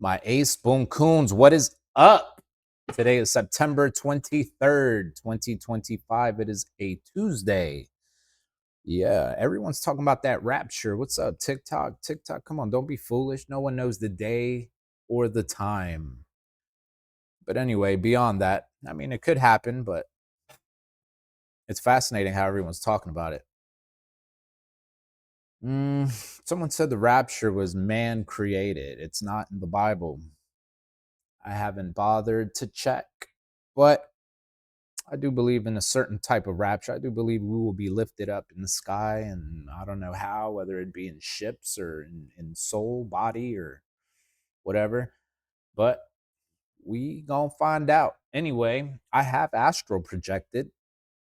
My ace spoon coons, what is up? Today is September 23rd, 2025. It is a Tuesday. Yeah, everyone's talking about that rapture. What's up, TikTok? TikTok, come on, don't be foolish. No one knows the day or the time. But anyway, beyond that, I mean, it could happen, but it's fascinating how everyone's talking about it. Someone said the rapture was man created. It's not in the Bible. I haven't bothered to check, but I do believe in a certain type of rapture. I do believe we will be lifted up in the sky, and I don't know how, whether it be in ships or in soul, body, or whatever. But we gonna find out. Anyway, I have astral projected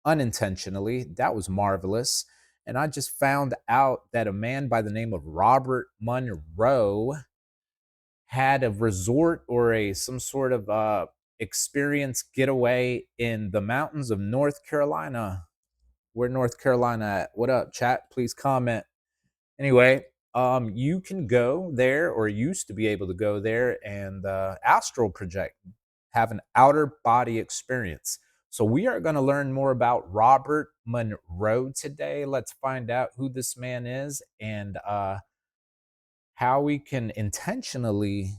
unintentionally. That was marvelous. And I just found out that a man by the name of Robert Monroe had a resort or a some sort of experience getaway in the mountains of North Carolina. Where North Carolina at? What up, chat? Please comment. Anyway, you can go there, or used to be able to go there, and astral project, have an outer body experience. So we are going to learn more about Robert Monroe today. Let's find out who this man is and how we can intentionally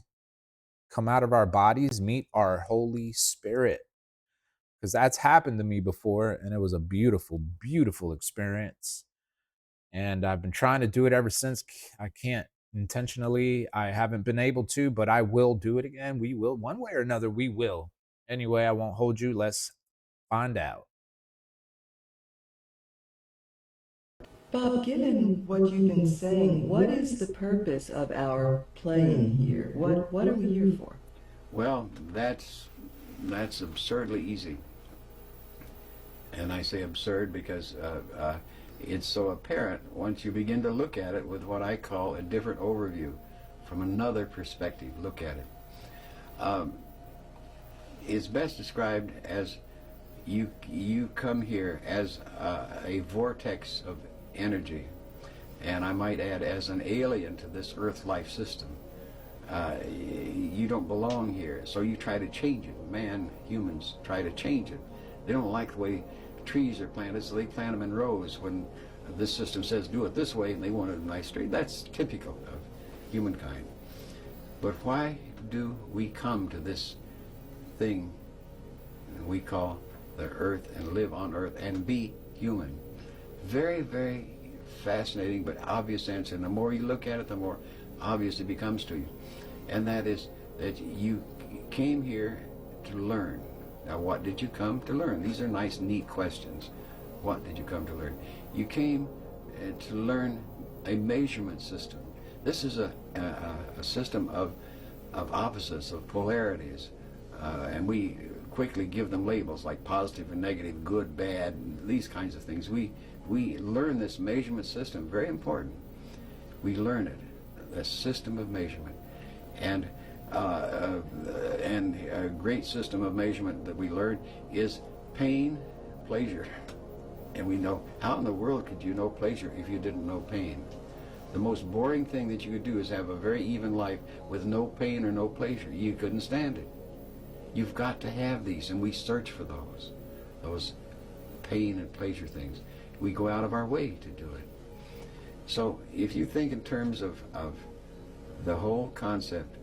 come out of our bodies, meet our Holy Spirit. Because that's happened to me before, and it was a beautiful, beautiful experience. And I've been trying to do it ever since. I can't intentionally, I haven't been able to, but I will do it again. We will, one way or another, we will. Anyway, I won't hold you. Let's find out. Bob, given what you've been saying, what is the purpose of our playing here? What are we here for? Well, that's absurdly easy, and I say absurd because it's so apparent once you begin to look at it with what I call a different overview, from another perspective. Look at it. It's best described as you come here as a vortex of energy, and I might add, as an alien to this Earth life system. You don't belong here, so you try to change it. Humans try to change it. They don't like the way trees are planted, so they plant them in rows when this system says do it this way, and they want it a nice straight. That's typical of humankind. But why do we come to this thing we call the Earth and live on Earth and be human? Very, very fascinating but obvious answer. And the more you look at it, the more obvious it becomes to you. And that is that you came here to learn. Now, what did you come to learn? These are nice, neat questions. What did you come to learn? You came to learn a measurement system. This is a system of opposites, of polarities, and we quickly give them labels like positive and negative, good, bad, these kinds of things. We learn this measurement system, very important. We learn it, the system of measurement. And a great system of measurement that we learn is pain, pleasure. And we know, how in the world could you know pleasure if you didn't know pain? The most boring thing that you could do is have a very even life with no pain or no pleasure. You couldn't stand it. You've got to have these, and we search for those pain and pleasure things. We go out of our way to do it. So if you think in terms of the whole concept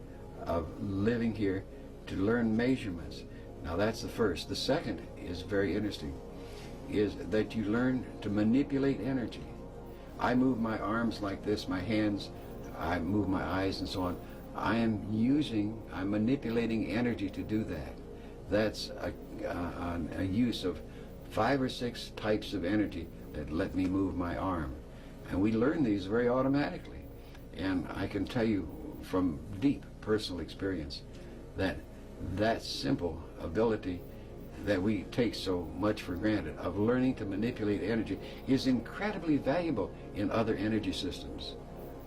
of living here to learn measurements, now that's the first. The second is very interesting, is that you learn to manipulate energy. I move my arms like this, my hands, I move my eyes and so on. I'm manipulating energy to do that. That's a use of 5 or 6 types of energy that let me move my arm. And we learn these very automatically. And I can tell you from deep personal experience that that simple ability that we take so much for granted of learning to manipulate energy is incredibly valuable in other energy systems.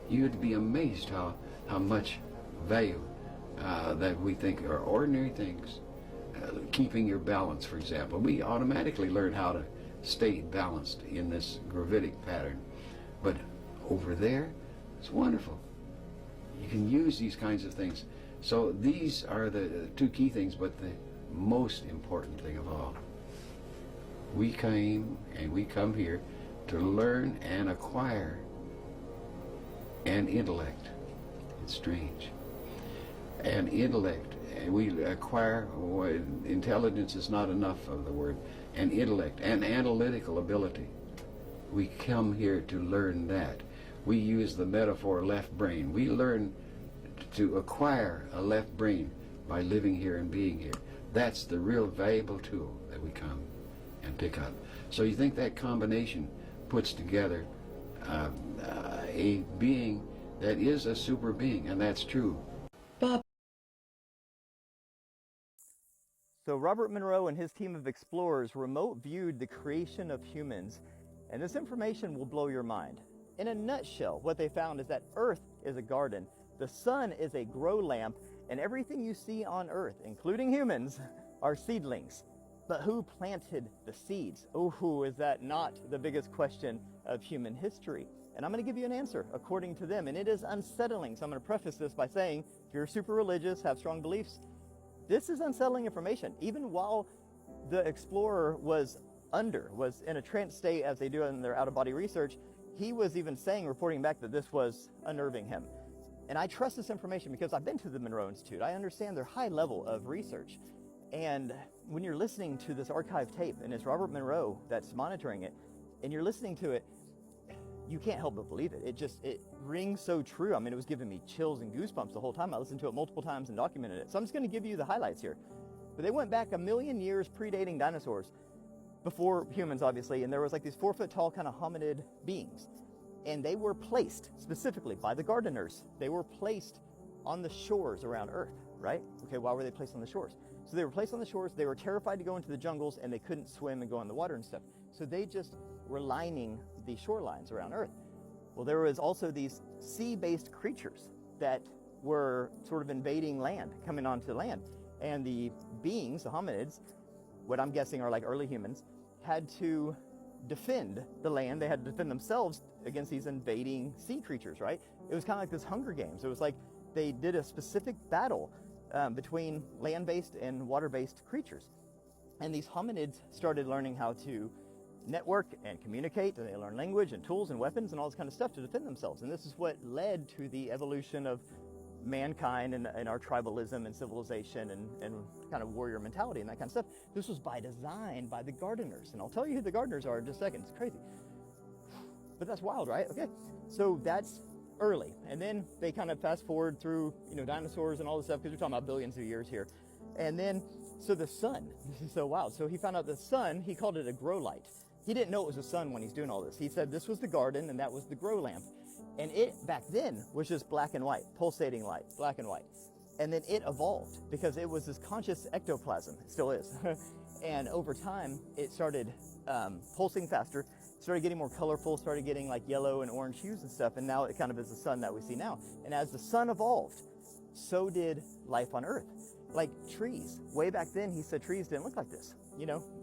You'd be amazed how much value that we think are ordinary things. Keeping your balance, for example. We automatically learn how to stay balanced in this gravitic pattern. But over there, it's wonderful. You can use these kinds of things. So these are the two key things, but the most important thing of all. We came and we come here to learn and acquire an intellect. It's strange. An intellect. And we acquire, intelligence is not enough of the word, an intellect, an analytical ability. We come here to learn that. We use the metaphor left brain. We learn to acquire a left brain by living here and being here. That's the real valuable tool that we come and pick up. So you think that combination puts together a being that is a super being, and that's true. Bob. So Robert Monroe and his team of explorers remote viewed the creation of humans, and this information will blow your mind. In a nutshell, what they found is that Earth is a garden, the sun is a grow lamp, and everything you see on Earth, including humans, are seedlings. But who planted the seeds? Oh, is that not the biggest question of human history? And I'm going to give you an answer according to them, and it is unsettling. So I'm going to preface this by saying, if you're super religious, have strong beliefs, this is unsettling information. Even while the explorer was in a trance state, as they do in their out-of-body research, he was even saying, reporting back, that this was unnerving him. And I trust this information because I've been to the Monroe Institute. I understand their high level of research. And when you're listening to this archive tape, and it's Robert Monroe that's monitoring it, and you're listening to it, you can't help but believe it. It rings so true. I mean, it was giving me chills and goosebumps the whole time. I listened to it multiple times and documented it. So I'm just going to give you the highlights here. But they went back 1 million years predating dinosaurs, before humans, obviously, and there was like these 4-foot-tall kind of hominid beings. And they were placed, specifically by the gardeners, they were placed on the shores around Earth, right? Okay, why were they placed on the shores? So they were placed on the shores, they were terrified to go into the jungles, and they couldn't swim and go in the water and stuff. So they just were lining the shorelines around Earth. Well, there was also these sea-based creatures that were sort of invading land, coming onto land. And the beings, the hominids, what I'm guessing are like early humans, had to defend the land. They had to defend themselves against these invading sea creatures, right? It was kind of like this Hunger Games. It was like they did a specific battle between land-based and water-based creatures. And these hominids started learning how to network and communicate, and they learned language and tools and weapons and all this kind of stuff to defend themselves. And this is what led to the evolution of mankind and our tribalism and civilization and kind of warrior mentality and that kind of stuff. This was by design by the gardeners. And I'll tell you who the gardeners are in just a second. It's crazy. But that's wild, right? Okay. So that's early. And then they kind of fast forward through, dinosaurs and all this stuff, because we're talking about billions of years here. And then, so the sun, this is so wild. So he found out the sun, he called it a grow light. He didn't know it was the sun when he's doing all this. He said this was the garden and that was the grow lamp. And it, back then, was just black and white, pulsating light, black and white. And then it evolved because it was this conscious ectoplasm. It still is. And over time, it started pulsing faster, started getting more colorful, started getting like yellow and orange hues and stuff. And now it kind of is the sun that we see now. And as the sun evolved, so did life on Earth. Like trees. Way back then, he said trees didn't look like this.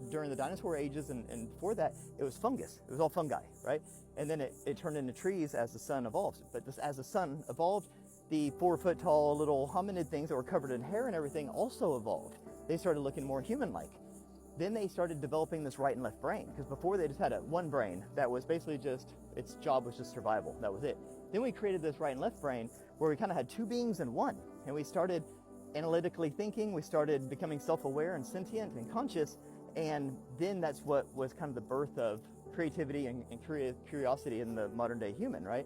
During the dinosaur ages and before that, it was fungus. It was all fungi, right? And then it turned into trees as the sun evolved. But as the sun evolved, the 4-foot-tall little hominid things that were covered in hair and everything also evolved. They started looking more human-like. Then they started developing this right and left brain, because before they just had one brain that was basically just, its job was just survival. That was it. Then we created this right and left brain where we kind of had two beings in one. And we started analytically thinking, we started becoming self-aware and sentient and conscious, and then that's what was kind of the birth of creativity and curiosity in the modern day human, right?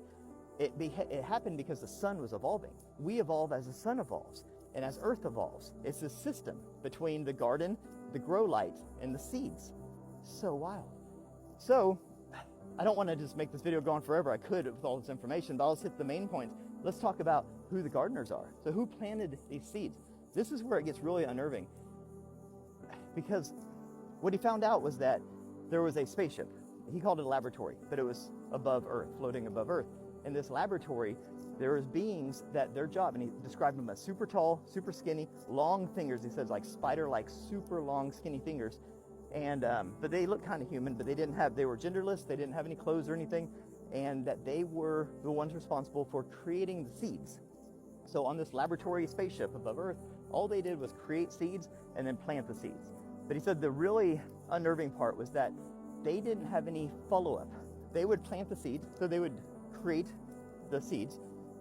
It happened because the sun was evolving. We evolve as the sun evolves, and as Earth evolves. It's a system between the garden, the grow light, and the seeds. So wild. So, I don't want to just make this video go on forever. I could with all this information, but I'll just hit the main points. Let's talk about who the gardeners are. So who planted these seeds? This is where it gets really unnerving, because what he found out was that there was a spaceship. He called it a laboratory, but it was above Earth, floating above Earth. In this laboratory, there was beings that their job, and he described them as super tall, super skinny, long fingers. He says like spider-like, super long, skinny fingers. And but they looked kind of human, but they were genderless. They didn't have any clothes or anything, and that they were the ones responsible for creating the seeds. So on this laboratory spaceship above Earth, all they did was create seeds and then plant the seeds. But he said the really unnerving part was that they didn't have any follow-up. They would plant the seeds, so they would create the seeds,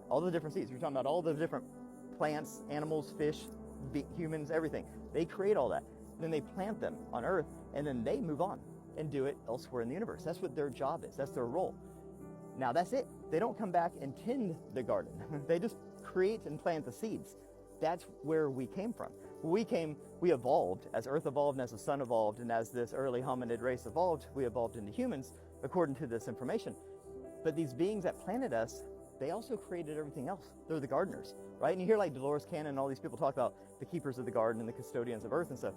all the different seeds. We're talking about all the different plants, animals, fish, humans, everything. They create all that. Then they plant them on Earth, and then they move on and do it elsewhere in the universe. That's what their job is. That's their role. Now that's it. They don't come back and tend the garden. They just create and plant the seeds. That's where we came from. We evolved, as Earth evolved and as the sun evolved and as this early hominid race evolved, we evolved into humans according to this information. But these beings that planted us, they also created everything else. They're the gardeners, right? And you hear like Dolores Cannon and all these people talk about the keepers of the garden and the custodians of Earth and stuff.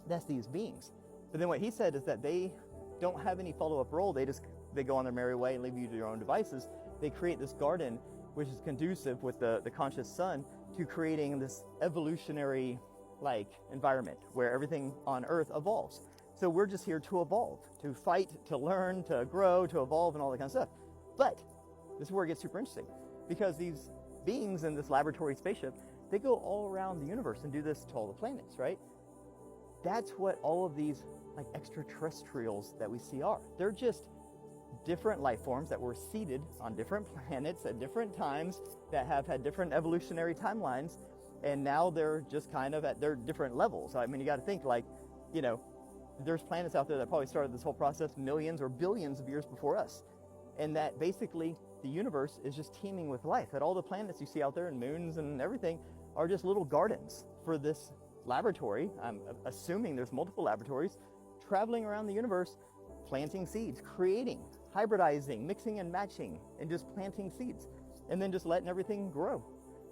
That's these beings. But then what he said is that they don't have any follow-up role. They go on their merry way and leave you to your own devices. They create this garden which is conducive with the conscious sun to creating this evolutionary like environment where everything on Earth evolves. So we're just here to evolve, to fight, to learn, to grow, to evolve, and all that kind of stuff. But this is where it gets super interesting, because these beings in this laboratory spaceship, they go all around the universe and do this to all the planets, right? That's what all of these like extraterrestrials that we see are. They're just different life forms that were seeded on different planets at different times that have had different evolutionary timelines, and now they're just kind of at their different levels. I mean, you got to think like, you know, there's planets out there that probably started this whole process millions or billions of years before us, and that basically the universe is just teeming with life. That all the planets you see out there and moons and everything are just little gardens for this laboratory. I'm assuming there's multiple laboratories traveling around the universe, planting seeds, creating, hybridizing, mixing and matching, and just planting seeds, and then just letting everything grow.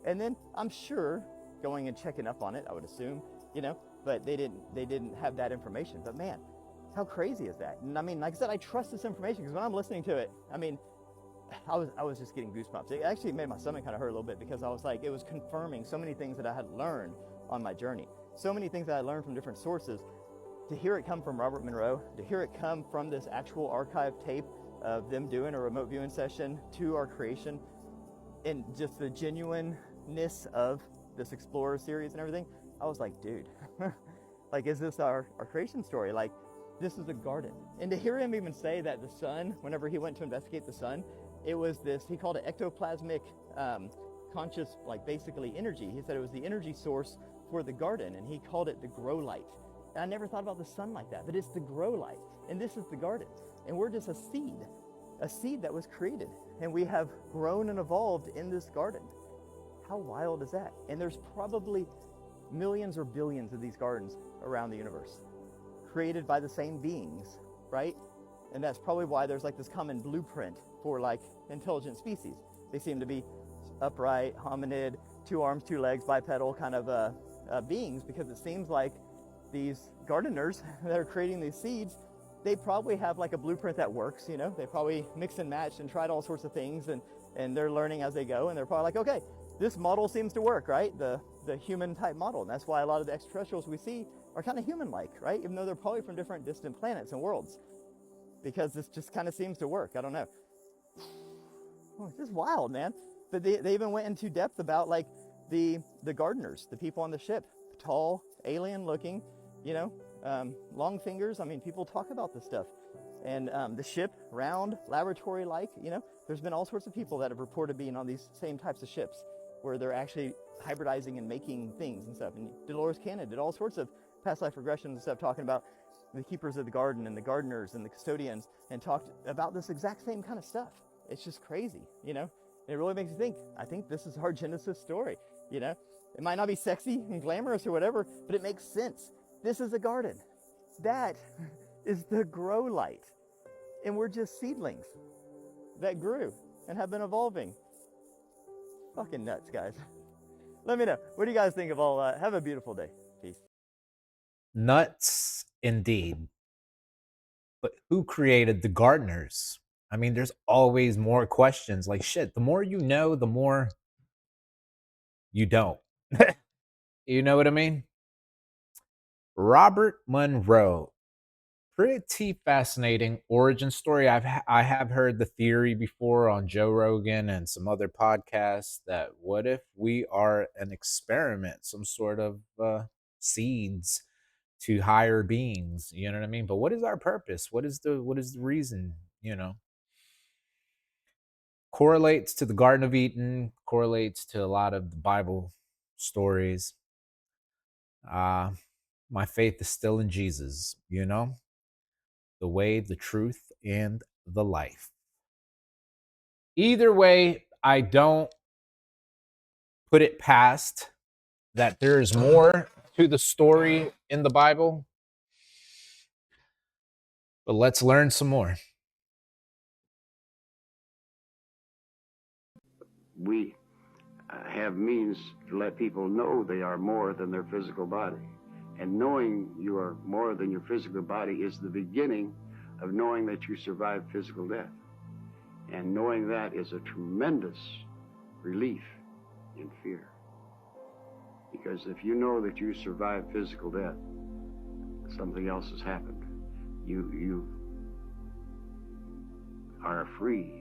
And then I'm sure going and checking up on it, I would assume, you know, but they didn't have that information. But man, how crazy is that? And I mean, like I said, I trust this information because when I'm listening to it, I mean, I was just getting goosebumps. It actually made my stomach kind of hurt a little bit, because I was like, it was confirming so many things that I had learned on my journey. So many things that I learned from different sources. To hear it come from Robert Monroe, to hear it come from this actual archive tape of them doing a remote viewing session to our creation, and just the genuineness of this Explorer series and everything, I was like, dude, like, is this our creation story? Like, this is a garden. And to hear him even say that the sun, whenever he went to investigate the sun, it was this, he called it ectoplasmic conscious, like basically energy. He said it was the energy source for the garden, and he called it the grow light. And I never thought about the sun like that, but it's the grow light, and this is the garden. And we're just a seed that was created, and we have grown and evolved in this garden. How wild is that? And there's probably millions or billions of these gardens around the universe, created by the same beings, right? And that's probably why there's like this common blueprint for like intelligent species. They seem to be upright, hominid, 2 arms, 2 legs, bipedal kind of beings, because it seems like these gardeners that are creating these seeds, they probably have like a blueprint that works, you know? They probably mixed and matched and tried all sorts of things, and they're learning as they go, and they're probably like, okay, this model seems to work, right? The human type model. And that's why a lot of the extraterrestrials we see are kind of human-like, right? Even though they're probably from different distant planets and worlds, because this just kind of seems to work. I don't know. Oh, it's just wild, man. But they even went into depth about like the gardeners, the people on the ship, tall, alien looking, you know, long fingers. I mean, people talk about this stuff. And the ship, round, laboratory-like, you know, there's been all sorts of people that have reported being on these same types of ships where they're actually hybridizing and making things and stuff. And Dolores Cannon did all sorts of past life regressions and stuff, talking about the keepers of the garden and the gardeners and the custodians, and talked about this exact same kind of stuff. It's just crazy, you know? And it really makes you think, I think this is our Genesis story, you know? It might not be sexy and glamorous or whatever, but it makes sense. This is a garden. That is the grow light. And we're just seedlings that grew and have been evolving. Fucking nuts, guys. Let me know. What do you guys think of all that? Have a beautiful day. Peace. Nuts indeed. But who created the gardeners? I mean, there's always more questions. Like, shit, the more you know, the more you don't. You know what I mean? Robert Monroe Pretty fascinating origin story. I have heard the theory before on Joe Rogan and some other podcasts that what if we are an experiment, some sort of seeds to higher beings, you know what I mean? But what is our purpose? What is the reason, you know? Correlates to the Garden of Eden, correlates to a lot of the Bible stories. Uh my faith is still in Jesus, you know? The way, the truth, and the life. Either way, I don't put it past that there is more to the story in the Bible, but let's learn some more. We have means to let people know they are more than their physical body. And knowing you are more than your physical body is the beginning of knowing that you survived physical death. And knowing that is a tremendous relief in fear. Because if you know that you survived physical death, something else has happened. You are free.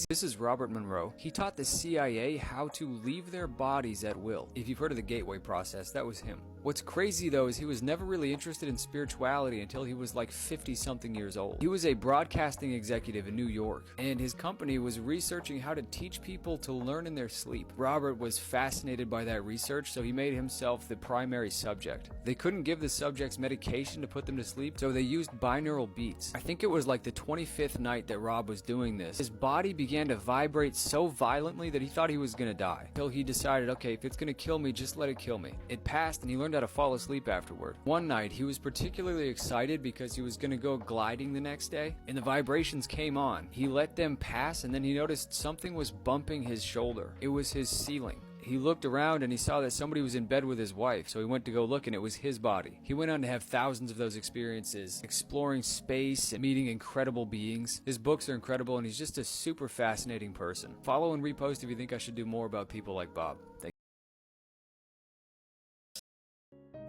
This is Robert Monroe. He taught the CIA how to leave their bodies at will. If you've heard of the gateway process, that was him. What's crazy though is he was never really interested in spirituality until he was like 50-something years old. He was a broadcasting executive in New York, and his company was researching how to teach people to learn in their sleep. Robert was fascinated by that research, so he made himself the primary subject. They couldn't give the subjects medication to put them to sleep, so they used binaural beats. I think it was like the 25th night that Rob was doing this. His body began to vibrate so violently that he thought he was gonna die. Until he decided, okay, if it's gonna kill me, just let it kill me. It passed, and he learned how to fall asleep afterward. One night, he was particularly excited because he was gonna go gliding the next day, and the vibrations came on. He let them pass, and then he noticed something was bumping his shoulder. It was his ceiling. He looked around and he saw that somebody was in bed with his wife, so he went to go look, and it was his body. He went on to have thousands of those experiences, exploring space and meeting incredible beings. His books are incredible, and he's just a super fascinating person. Follow and repost if you think I should do more about people like Bob. Thank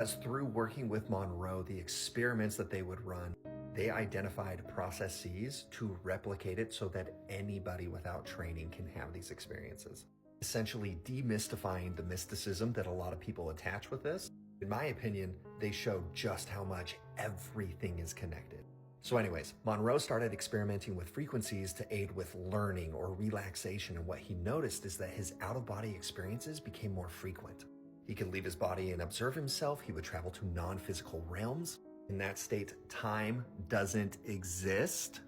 As through working with Monroe, the experiments that they would run, they identified processes to replicate it so that anybody without training can have these experiences. Essentially demystifying the mysticism that a lot of people attach with this. In my opinion, they showed just how much everything is connected. So anyways, Monroe started experimenting with frequencies to aid with learning or relaxation, and what he noticed is that his out-of-body experiences became more frequent. He could leave his body and observe himself. He would travel to non-physical realms. In that state, time doesn't exist.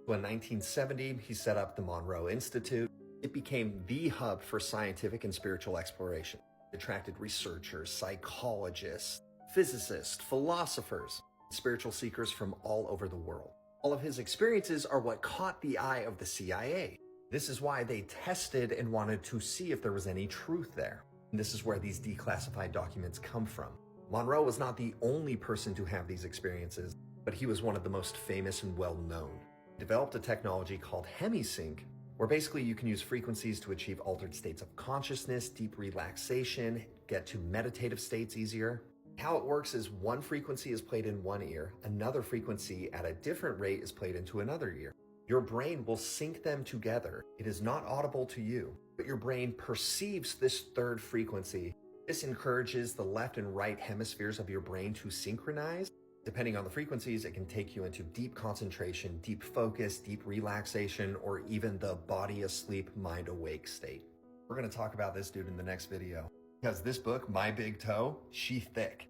So in 1970, he set up the Monroe Institute. It became the hub for scientific and spiritual exploration. It attracted researchers, psychologists, physicists, philosophers, spiritual seekers from all over the world. All of his experiences are what caught the eye of the CIA. This is why they tested and wanted to see if there was any truth there. And this is where these declassified documents come from. Monroe was not the only person to have these experiences, but he was one of the most famous and well-known. He developed a technology called hemisync, where basically you can use frequencies to achieve altered states of consciousness, deep relaxation, get to meditative states easier. How it works is one frequency is played in one ear, another frequency at a different rate is played into another ear. Your brain will sync them together. It is not audible to you, but your brain perceives this third frequency. This encourages the left and right hemispheres of your brain to synchronize. Depending on the frequencies, it can take you into deep concentration, deep focus, deep relaxation, or even the body asleep, mind awake state. We're going to talk about this dude in the next video, because this book, My Big Toe, she thick.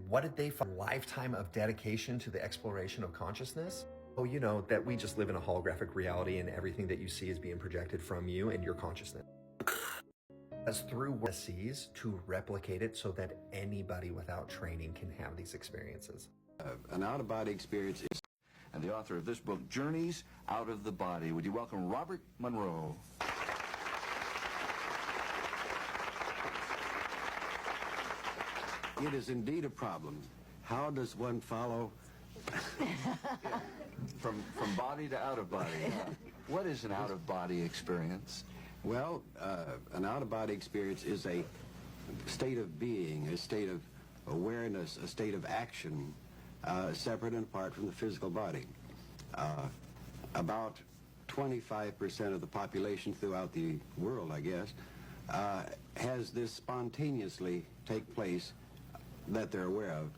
What did they find? A lifetime of dedication to the exploration of consciousness? Oh, you know, that we just live in a holographic reality and everything that you see is being projected from you and your consciousness. As through processes to replicate it so that anybody without training can have these experiences. An out-of-body experience is, and the author of this book, Journeys Out of the Body. Would you welcome Robert Monroe? It is indeed a problem. How does one follow from body to out-of-body? What is an out-of-body experience? Well, an out-of-body experience is a state of being, a state of awareness, a state of action, separate and apart from the physical body. About 25% of the population throughout the world, I guess, has this spontaneously take place that they're aware of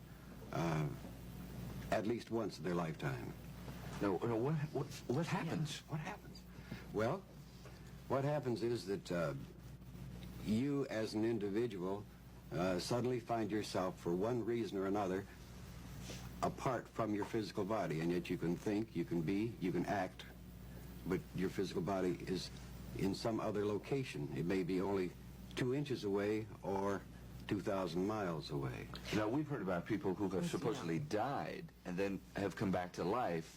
at least once in their lifetime. No, what happens? What happens? Well, what happens is that you as an individual suddenly find yourself, for one reason or another, apart from your physical body, and yet you can think, you can be, you can act, but your physical body is in some other location. It may be only 2 inches away or 2,000 miles away. Now, we've heard about people who have supposedly died and then have come back to life.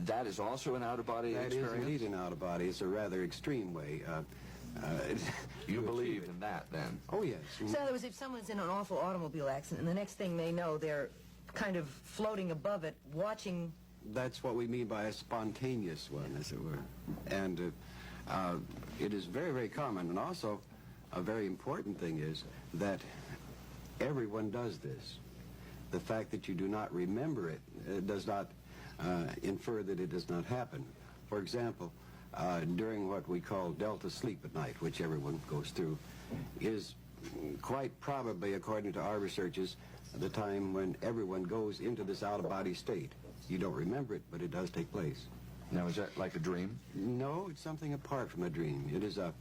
That is also an out-of-body experience? That is indeed an out-of-body. It's a rather extreme way. You believe in that, then? Oh, yes. So in other words, if someone's in an awful automobile accident, and the next thing they know, they're kind of floating above it, watching... That's what we mean by a spontaneous one, as it were. And it is very, very common. And also, a very important thing is that everyone does this. The fact that you do not remember it does not infer that it does not happen. For example, during what we call delta sleep at night, which everyone goes through, is quite probably, according to our researches, the time when everyone goes into this out-of-body state. You don't remember it, but it does take place. Now, is that like a dream? No, it's something apart from a dream. It is a,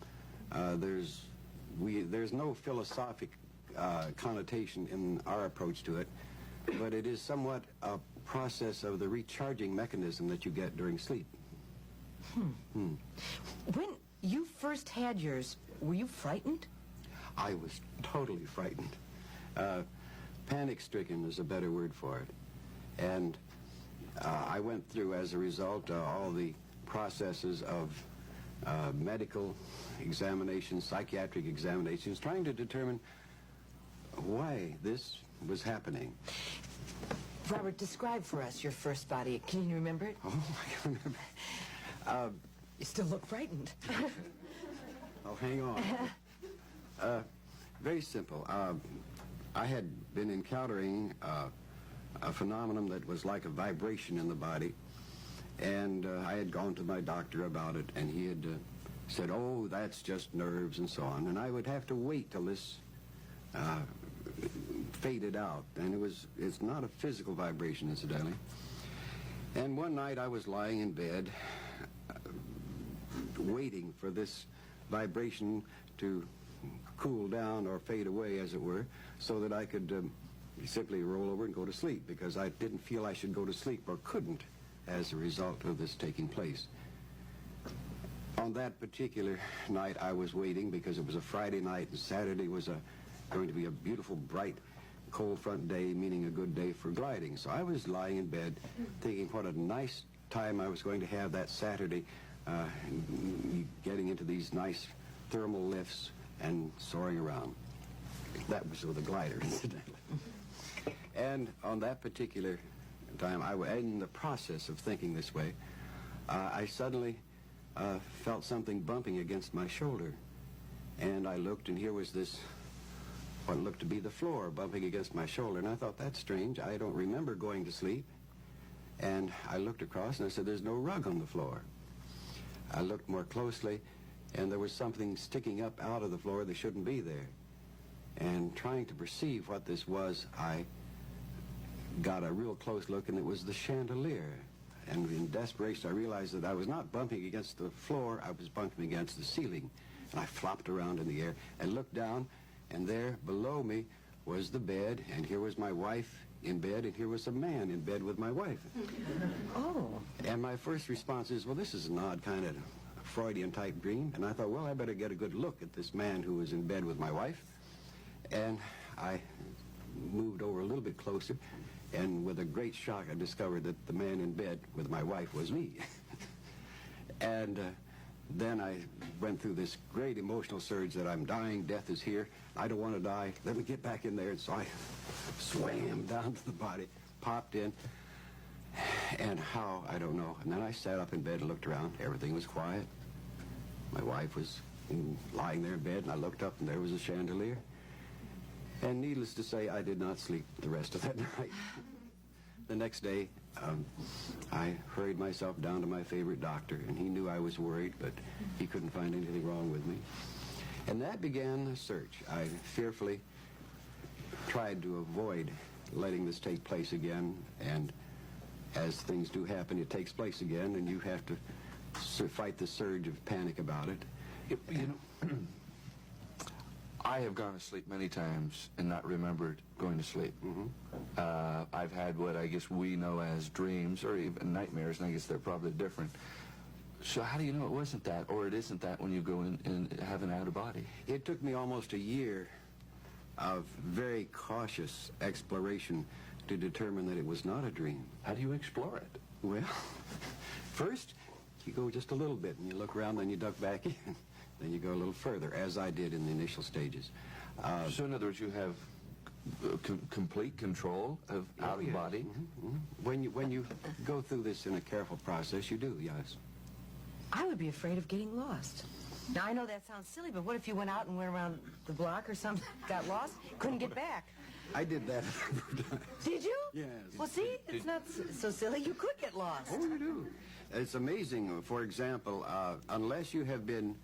there's no philosophic connotation in our approach to it, but it is somewhat a process of the recharging mechanism that you get during sleep. When you first had yours, were you frightened? I was totally frightened. Panic-stricken is a better word for it. And I went through, as a result, all the processes of medical examinations, psychiatric examinations, trying to determine why this was happening. Robert, describe for us your first body. Can you remember it? Oh, I can remember. You still look frightened. Oh, hang on. Very simple. I had been encountering a phenomenon that was like a vibration in the body, and I had gone to my doctor about it, and he had said, oh, that's just nerves and so on, and I would have to wait till this faded out, and it's not a physical vibration, incidentally. And one night I was lying in bed waiting for this vibration to cool down or fade away, as it were, so that I could simply roll over and go to sleep, because I didn't feel I should go to sleep, or couldn't, as a result of this taking place. On that particular night, I was waiting because it was a Friday night, and Saturday was going to be a beautiful, bright, cold front day, meaning a good day for gliding. So I was lying in bed thinking what a nice time I was going to have that Saturday, getting into these nice thermal lifts and soaring around. That was with a glider, incidentally. And on that particular time, in the process of thinking this way, I suddenly felt something bumping against my shoulder. And I looked, and here was this, what looked to be the floor bumping against my shoulder. And I thought, that's strange. I don't remember going to sleep. And I looked across, and I said, there's no rug on the floor. I looked more closely, and there was something sticking up out of the floor that shouldn't be there. And trying to perceive what this was, I got a real close look, and it was the chandelier. And in desperation, I realized that I was not bumping against the floor, I was bumping against the ceiling. And I flopped around in the air and looked down, and there below me was the bed, and here was my wife in bed, and here was a man in bed with my wife. Oh. And my first response is, well, this is an odd kind of Freudian-type dream. And I thought, well, I better get a good look at this man who was in bed with my wife. And I moved over a little bit closer, and with a great shock, I discovered that the man in bed with my wife was me. And then I went through this great emotional surge that I'm dying, death is here, I don't want to die, let me get back in there. And so I swam down to the body, popped in, and how, I don't know. And then I sat up in bed and looked around. Everything was quiet. My wife was lying there in bed, and I looked up, and there was a chandelier. And needless to say, I did not sleep the rest of that night. The next day, I hurried myself down to my favorite doctor, and he knew I was worried, but he couldn't find anything wrong with me. And that began a search. I fearfully tried to avoid letting this take place again, and as things do happen, it takes place again, and you have to fight the surge of panic about it. You know, I have gone to sleep many times and not remembered going to sleep. I've had what I guess we know as dreams or even nightmares, and I guess they're probably different. So how do you know it wasn't that, or it isn't that when you go in and have an out-of-body? It took me almost a year of very cautious exploration to determine that it was not a dream. How do you explore it? Well, first, you go just a little bit, and you look around, then you duck back in. Then you go a little further, as I did in the initial stages. So in other words, you have complete control of out-of-body? When you go through this in a careful process, you do, yes. I would be afraid of getting lost. Now, I know that sounds silly, but what if you went out and went around the block or something, got lost, couldn't get back? I did that a number of times. Did you? Yes. Well, see, it's not so silly. You could get lost. Oh, you do. It's amazing. For example, unless you have been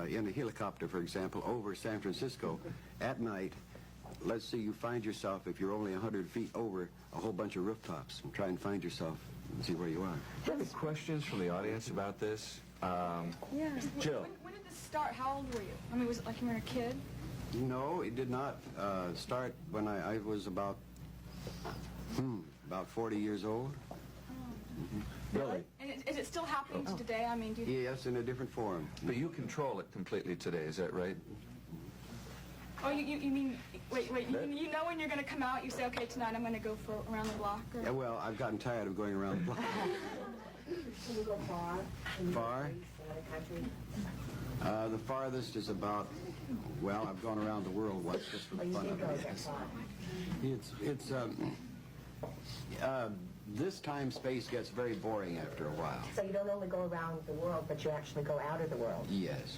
in a helicopter, for example, over San Francisco at night, let's say you find yourself, if you're only 100 feet over a whole bunch of rooftops, and try and find yourself and see where you are. Do you have any questions from the audience about this? Yeah. Jill. When did this start? How old were you? I mean, was it like you were a kid? No, it did not start when I was about 40 years old. Really? And is it still happening to today? I mean, do you... Yes, in a different form. But you control it completely today, is that right? Oh, you mean... Wait, you know when you're going to come out, you say, okay, tonight I'm going to go for around the block? Or... Yeah, well, I've gotten tired of going around the block. Can you go far? Far? The farthest is about, well, I've gone around the world once just for the fun of it. This time-space gets very boring after a while. So you don't only go around the world, but you actually go out of the world. Yes.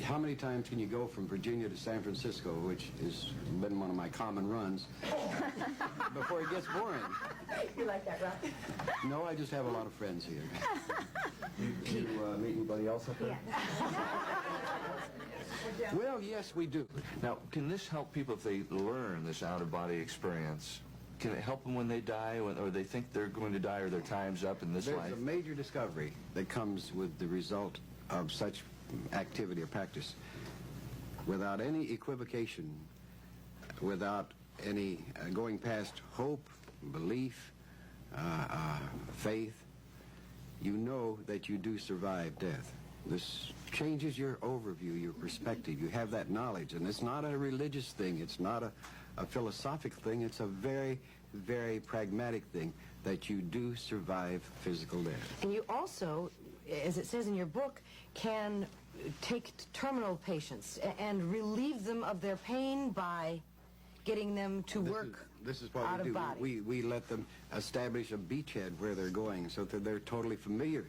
How many times can you go from Virginia to San Francisco, which has been one of my common runs, before it gets boring? You like that, right? No, I just have a lot of friends here. You meet anybody else up there? Yeah. Well, yes, we do. Now, can this help people if they learn this out-of-body experience? Can it help them when they die, or they think they're going to die, or their time's up in this life? There's a major discovery that comes with the result of such activity or practice. Without any equivocation, without any going past hope, belief, faith, you know that you do survive death. This changes your overview, your perspective. You have that knowledge, and it's not a religious thing. It's not a philosophic thing. It's a very, very pragmatic thing, that you do survive physical death. And you also, as it says in your book, can take terminal patients and relieve them of their pain by getting them to work This is what out we of do. body. We let them establish a beachhead where they're going, so that they're totally familiar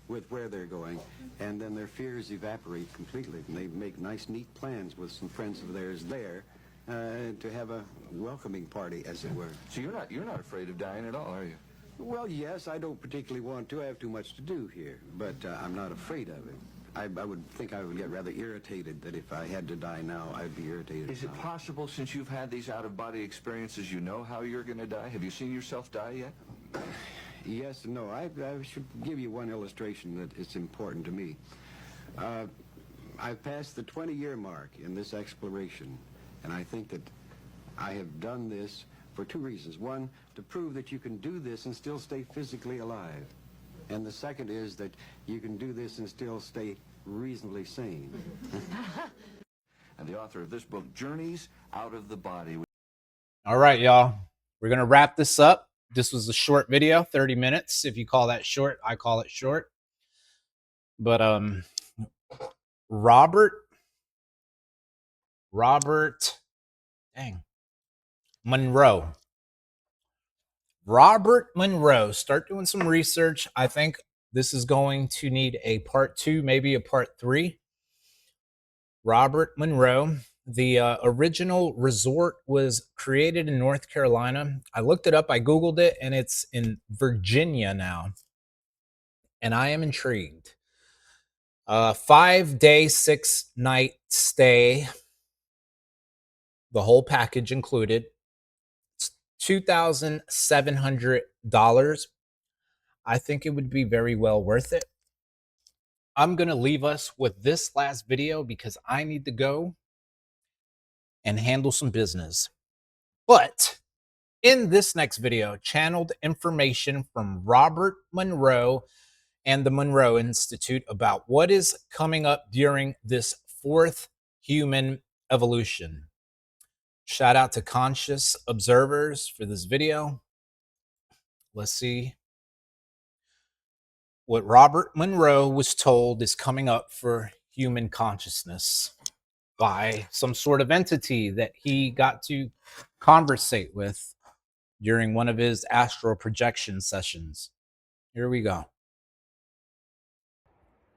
with where they're going, and then their fears evaporate completely, and they make nice, neat plans with some friends of theirs there to have a welcoming party, as it were. So you're not afraid of dying at all, are you? Well, yes, I don't particularly want to. I have too much to do here, but I'm not afraid of it. I would think I would get rather irritated that if I had to die now, I'd be irritated. Is it possible, since you've had these out-of-body experiences, you know how you're going to die? Have you seen yourself die yet? Yes and no. I should give you one illustration that is important to me. I've passed the 20-year mark in this exploration, and I think that I have done this for two reasons. One, to prove that you can do this and still stay physically alive. And the second is that you can do this and still stay reasonably sane. And the author of this book, Journeys Out of the Body. All right, y'all. We're going to wrap this up. This was a short video, 30 minutes. If you call that short, I call it short. But Robert, Monroe. Robert Monroe. Start doing some research. I think this is going to need a part 2, maybe a part 3. Robert Monroe. The original resort was created in North Carolina. I looked it up, I Googled it, and it's in Virginia now. And I am intrigued. 5-day, 6-night stay, the whole package included. It's $2,700. I think it would be very well worth it. I'm going to leave us with this last video because I need to go and handle some business. But in this next video, channeled information from Robert Monroe and the Monroe Institute about what is coming up during this fourth human evolution. Shout out to conscious observers for this video. Let's see what Robert Monroe was told is coming up for human consciousness by some sort of entity that he got to conversate with during one of his astral projection sessions. Here we go.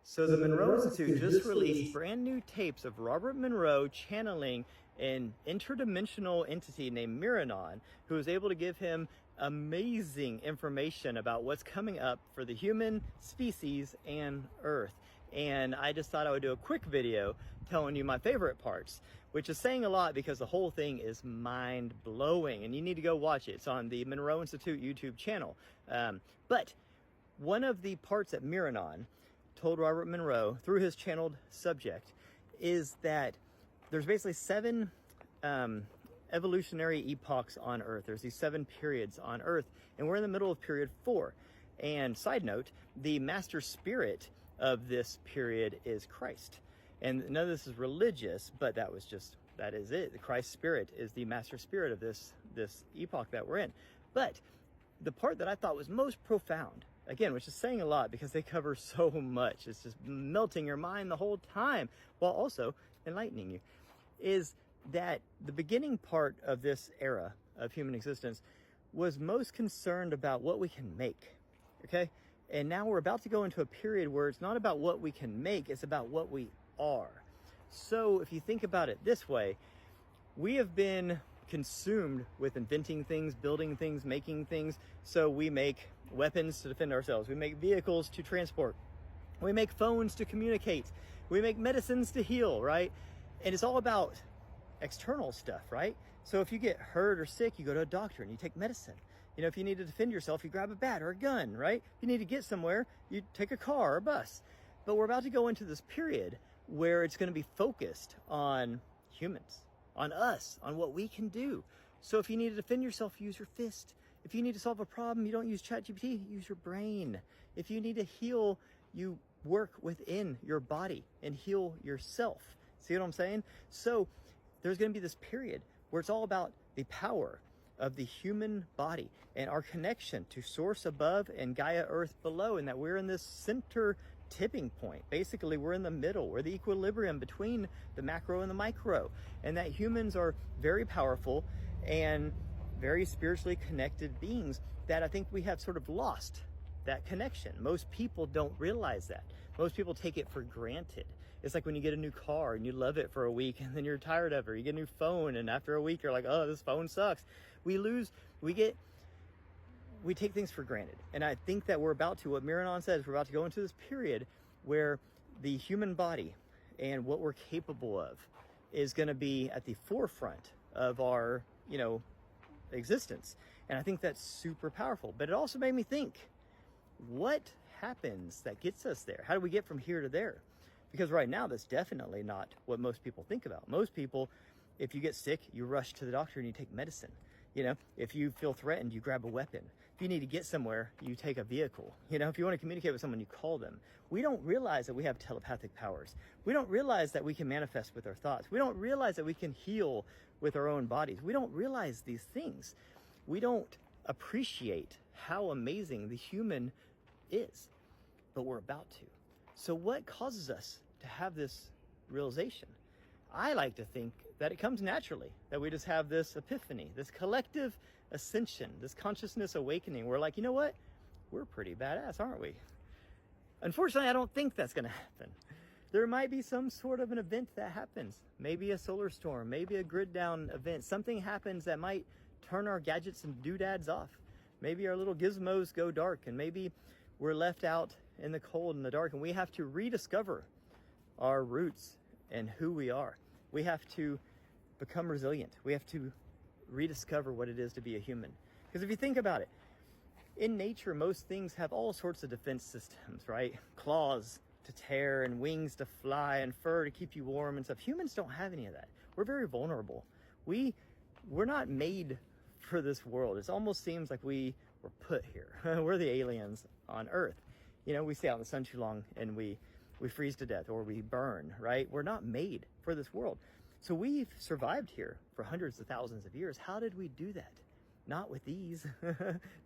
So the Monroe Institute just released brand new tapes of Robert Monroe channeling an interdimensional entity named Miranon, who was able to give him amazing information about what's coming up for the human species and Earth. And I just thought I would do a quick video telling you my favorite parts, which is saying a lot because the whole thing is mind-blowing, and you need to go watch it. It's on the Monroe Institute YouTube channel. But one of the parts that Miranon told Robert Monroe through his channeled subject is that there's basically 7 evolutionary epochs on Earth. There's these 7 periods on Earth, and we're in the middle of period 4. And side note, the master spirit of this period is Christ. And none of this is religious, but that is it. The Christ spirit is the master spirit of this epoch that we're in. But the part that I thought was most profound, again, which is saying a lot because they cover so much, it's just melting your mind the whole time while also enlightening you, is that the beginning part of this era of human existence was most concerned about what we can make, okay? And now we're about to go into a period where it's not about what we can make, it's about what we are. So if you think about it this way, we have been consumed with inventing things, building things, making things. So we make weapons to defend ourselves. We make vehicles to transport. We make phones to communicate. We make medicines to heal, right? And it's all about external stuff, right? So if you get hurt or sick, you go to a doctor and you take medicine. You know, if you need to defend yourself, you grab a bat or a gun, right? If you need to get somewhere, you take a car or a bus. But we're about to go into this period where it's going to be focused on humans, on us, on what we can do. So if you need to defend yourself, use your fist. If you need to solve a problem, you don't use ChatGPT, use your brain. If you need to heal, you work within your body and heal yourself. See what I'm saying? So there's going to be this period where it's all about the power of the human body and our connection to source above and Gaia Earth below, and that we're in this center tipping point. Basically, we're in the middle. We're the equilibrium between the macro and the micro, and that humans are very powerful and very spiritually connected beings that I think we have sort of lost that connection. Most people don't realize that. Most people take it for granted. It's like when you get a new car and you love it for a week and then you're tired of it. You get a new phone and after a week you're like, oh, this phone sucks. We take things for granted. And I think that we're about to, what Miranon says, we're about to go into this period where the human body and what we're capable of is going to be at the forefront of our, existence. And I think that's super powerful. But it also made me think, what happens that gets us there? How do we get from here to there? Because right now, that's definitely not what most people think about. Most people, if you get sick, you rush to the doctor and you take medicine. If you feel threatened, you grab a weapon. If you need to get somewhere, you take a vehicle. If you want to communicate with someone, you call them. We don't realize that we have telepathic powers. We don't realize that we can manifest with our thoughts. We don't realize that we can heal with our own bodies. We don't realize these things. We don't appreciate how amazing the human is, but we're about to. So what causes us to have this realization? I like to think that it comes naturally, that we just have this epiphany, this collective ascension, this consciousness awakening. We're like, you know what? We're pretty badass, aren't we? Unfortunately, I don't think that's going to happen. There might be some sort of an event that happens. Maybe a solar storm, maybe a grid down event. Something happens that might turn our gadgets and doodads off. Maybe our little gizmos go dark, and maybe we're left out in the cold and the dark, and we have to rediscover our roots and who we are. We have to become resilient. We have to rediscover what it is to be a human. Because if you think about it, in nature, most things have all sorts of defense systems, right? Claws to tear and wings to fly and fur to keep you warm and stuff. Humans don't have any of that. We're very vulnerable. We're not made for this world. It almost seems like we were put here. We're the aliens on Earth. You know, we stay out in the sun too long and we freeze to death or we burn, right? We're not made for this world. So we've survived here for hundreds of thousands of years. How did we do that? Not with these.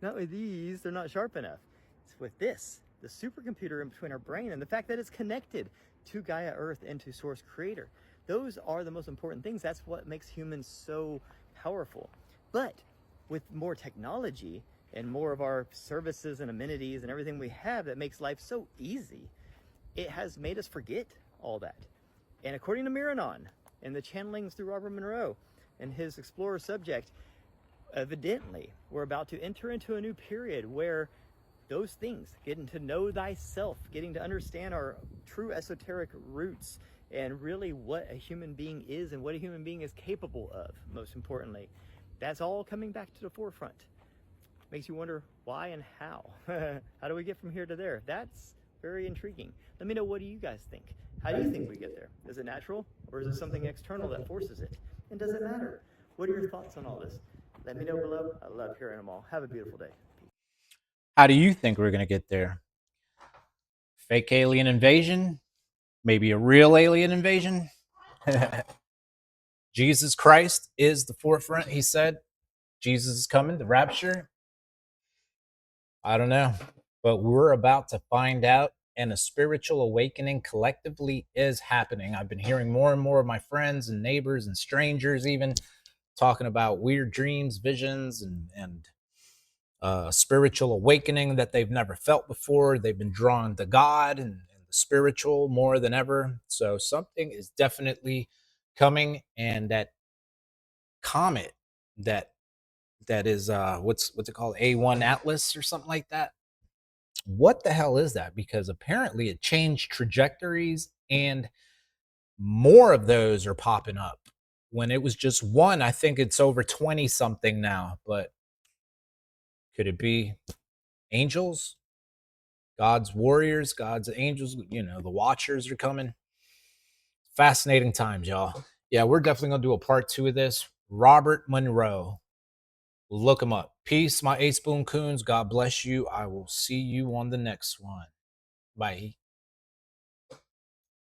Not with these. They're not sharp enough. It's with this, the supercomputer in between our brain, and the fact that it's connected to Gaia Earth and to Source Creator. Those are the most important things. That's what makes humans so powerful. But with more technology and more of our services and amenities and everything we have that makes life so easy, it has made us forget all that. And according to Miranon and the channelings through Robert Monroe and his Explorer subject, evidently, we're about to enter into a new period where those things, getting to know thyself, getting to understand our true esoteric roots, and really what a human being is and what a human being is capable of, most importantly, that's all coming back to the forefront. Makes you wonder why and how. How do we get from here to there? That's very intriguing. Let me know, what do you guys think? How do you think we get there? Is it natural, or is it something external that forces it? And does it matter? What are your thoughts on all this? Let me know below. I love hearing them all. Have a beautiful day. How do you think we're going to get there? Fake alien invasion? Maybe a real alien invasion? Jesus Christ is the forefront, he said. Jesus is coming, the rapture. I don't know, but we're about to find out, and a spiritual awakening collectively is happening. I've been hearing more and more of my friends and neighbors and strangers even talking about weird dreams, visions, and spiritual awakening that they've never felt before. They've been drawn to God and the spiritual more than ever. So something is definitely coming, and that comet that is what's it called, A1 Atlas or something like that. What the hell is that? Because apparently it changed trajectories, and more of those are popping up. When it was just one, I think it's over 20 something now. But could it be angels, God's warriors, God's angels? You know, the watchers are coming. Fascinating times, y'all. Yeah, we're definitely gonna do a part 2 of this. Robert Monroe, look him up. Peace, my 8 spoon coons. God bless you. I will see you on the next one. Bye.